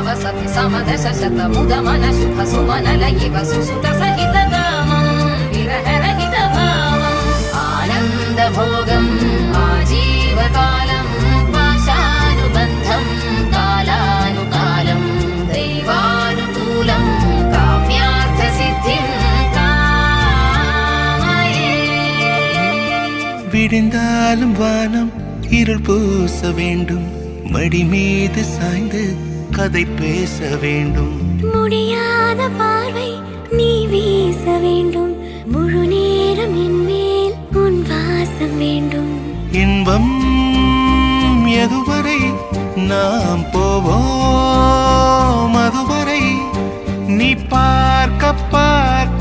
वसति समदश शतमुदमन शुभ सुमनलयिव सुसुतसहितकामं विरहरहितभावम् आनन्दभोगम् आजीवकालं पाशानुबन्धं कालानुकालं दैवानुकूलं काम्यार्थसिद्धिं कामये விடிந்தாலும் வானம் இருள் பூச வேண்டும், மடி மீது சாய்ந்து கதை பேச வேண்டும். முடியாத பார்வை நீ வீச வேண்டும், முழு நேரம் என் மேல் உன் வாசம் வேண்டும். இன்பம் எதுவரை நாம் போவோம், அதுவரை நீ பார்க்க பார்க்க